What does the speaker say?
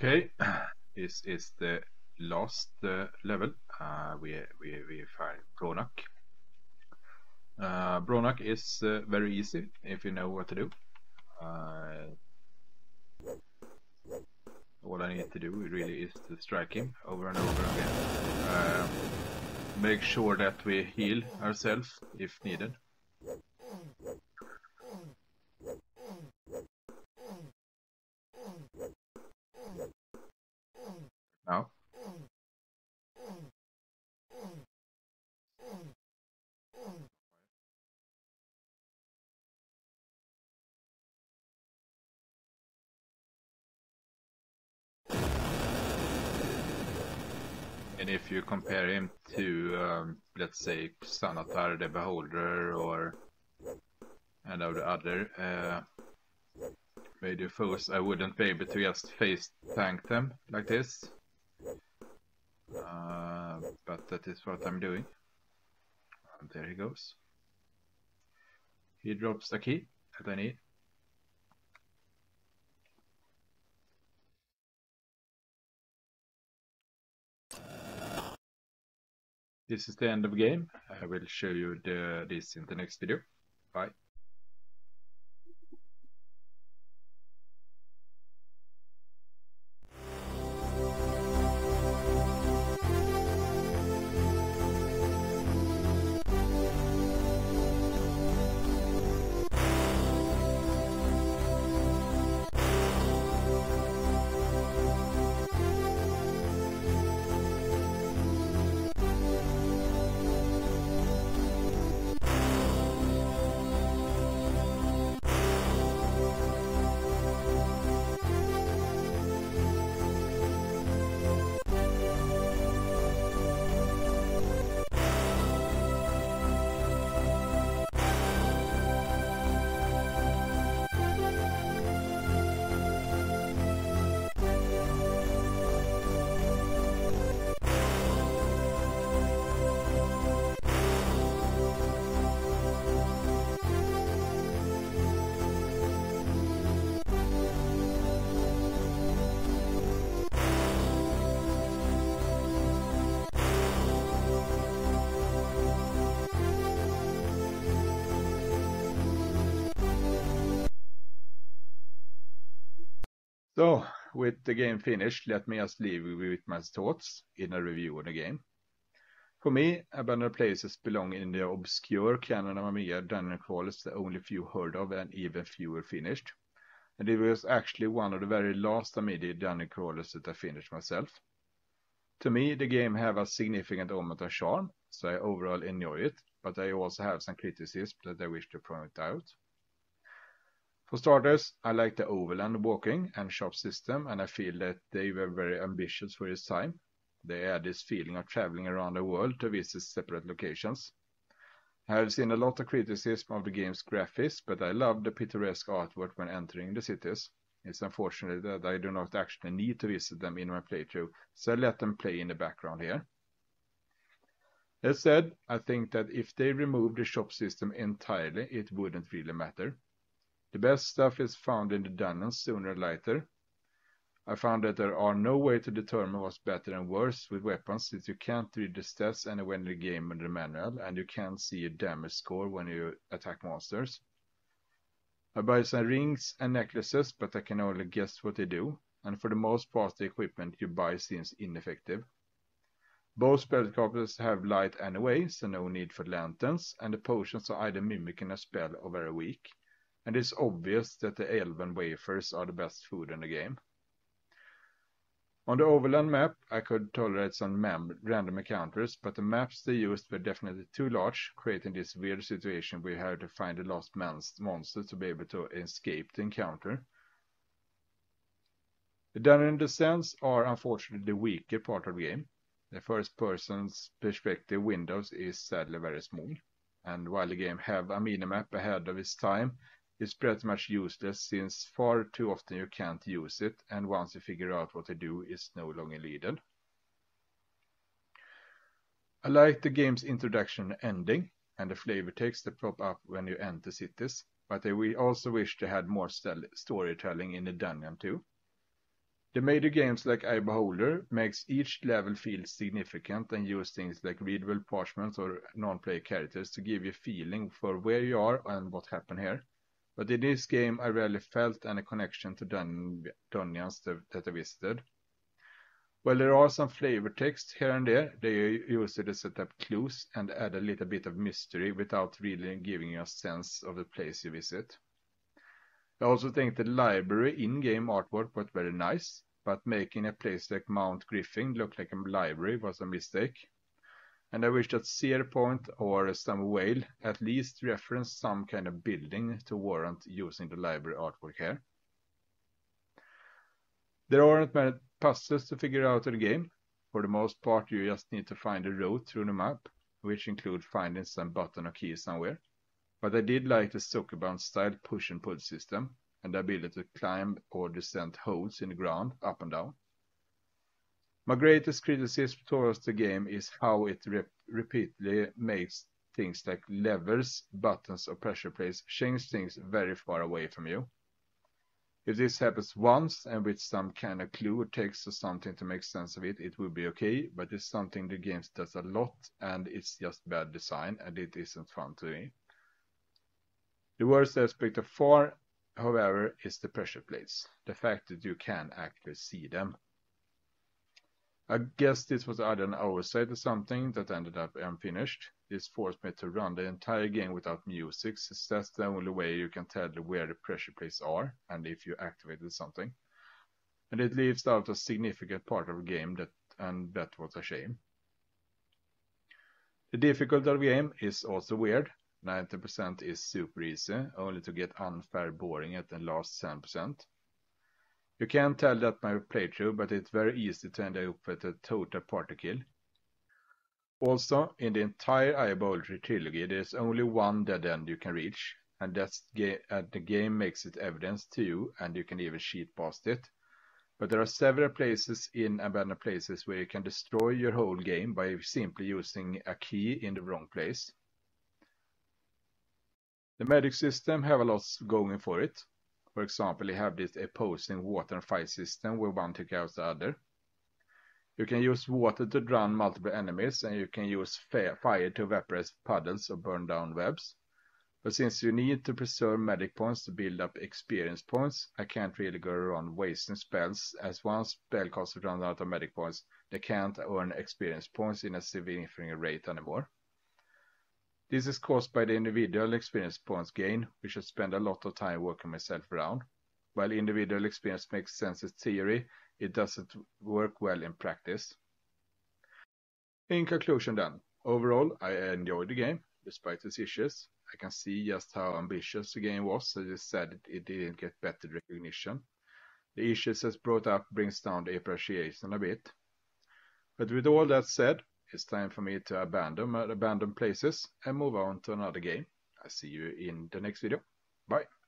Okay, this is the last level. We find Bronak. Bronak is very easy if you know what to do. All I need to do really is to strike him over and over again. Make sure that we heal ourselves if needed. Now. And if you compare him to, let's say, Sanatar the Beholder or any of the other major foes, I wouldn't be able to just face tank them like this. But that is what I'm doing. And there he goes. He drops a key that I need. This is the end of the game. I will show you this in the next video. Bye. So, with the game finished, let me just leave you with my thoughts in a review of the game. For me, abandoned places belong in the obscure canon of Amiga dungeon crawlers that only few heard of and even fewer finished. And it was actually one of the very last Amiga dungeon crawlers that I finished myself. To me, the game have a significant amount of charm, so I overall enjoy it, but I also have some criticisms that I wish to point out. For starters, I like the overland walking and shop system, and I feel that they were very ambitious for its time. They had this feeling of traveling around the world to visit separate locations. I have seen a lot of criticism of the game's graphics, but I love the picturesque artwork when entering the cities. It's unfortunate that I do not actually need to visit them in my playthrough, so I let them play in the background here. That said, I think that if they remove the shop system entirely, it wouldn't really matter. The best stuff is found in the dungeons sooner or later. I found that there are no way to determine what's better and worse with weapons, since you can't read the stats anywhere in the game in the manual, and you can't see a damage score when you attack monsters. I buy some rings and necklaces, but I can only guess what they do, and for the most part the equipment you buy seems ineffective. Both spellcasters have light anyway, so no need for lanterns, and the potions are either mimicking a spell or very weak. And it's obvious that the elven wafers are the best food in the game. On the overland map, I could tolerate some random encounters, but the maps they used were definitely too large, creating this weird situation where you have to find the lost monster to be able to escape the encounter. The dungeon descents are unfortunately the weaker part of the game. The first person's perspective windows is sadly very small, and while the game have a minimap ahead of its time, it's pretty much useless since far too often you can't use it, and once you figure out what to do, it's no longer needed. I like the game's introduction and ending, and the flavor text that pop up when you enter cities, but I also wish they had more storytelling in the dungeon too. The major games like iBeholder makes each level feel significant and use things like readable parchments or non-player characters to give you a feeling for where you are and what happened here. But in this game I rarely felt any connection to dungeons that I visited. While there are some flavor text here and there, they use it to set up clues and add a little bit of mystery without really giving you a sense of the place you visit. I also think the library in-game artwork was very nice, but making a place like Mount Griffin look like a library was a mistake. And I wish that Cedar Point or some whale at least reference some kind of building to warrant using the library artwork here. There aren't many puzzles to figure out in the game. For the most part, you just need to find a route through the map, which include finding some button or key somewhere. But I did like the Soccerbound style push and pull system, and the ability to climb or descend holes in the ground up and down. My greatest criticism towards the game is how it repeatedly makes things like levers, buttons, or pressure plates change things very far away from you. If this happens once and with some kind of clue or text or something to make sense of it, it would be okay, but it's something the game does a lot and it's just bad design and it isn't fun to me. The worst aspect of far, however, is the pressure plates, the fact that you can actually see them. I guess this was either an oversight or something that ended up unfinished. This forced me to run the entire game without music, since that's the only way you can tell where the pressure plates are and if you activated something. And it leaves out a significant part of the game, and that was a shame. The difficulty of the game is also weird. 90% is super easy, only to get unfair boring at the last 10%. You can tell that my playthrough, but it's very easy to end up with a total party kill. Also, in the entire iBeholder trilogy, there's only one dead end you can reach, and the game makes it evident to you, and you can even cheat past it. But there are several places in abandoned places where you can destroy your whole game by simply using a key in the wrong place. The magic system have a lot going for it. For example, you have this opposing water and fire system where one takes out the other. You can use water to drown multiple enemies, and you can use fire to evaporate puddles or burn down webs. But since you need to preserve magic points to build up experience points, I can't really go around wasting spells, as once spellcasters run out of magic points, they can't earn experience points in a significant rate anymore. This is caused by the individual experience points gain, which I spend a lot of time working myself around. While individual experience makes sense in theory, it doesn't work well in practice. In conclusion then, overall I enjoyed the game, despite its issues. I can see just how ambitious the game was, so it's sad it didn't get better recognition. The issues as brought up brings down the appreciation a bit. But with all that said, it's time for me to abandon places and move on to another game. I'll see you in the next video. Bye.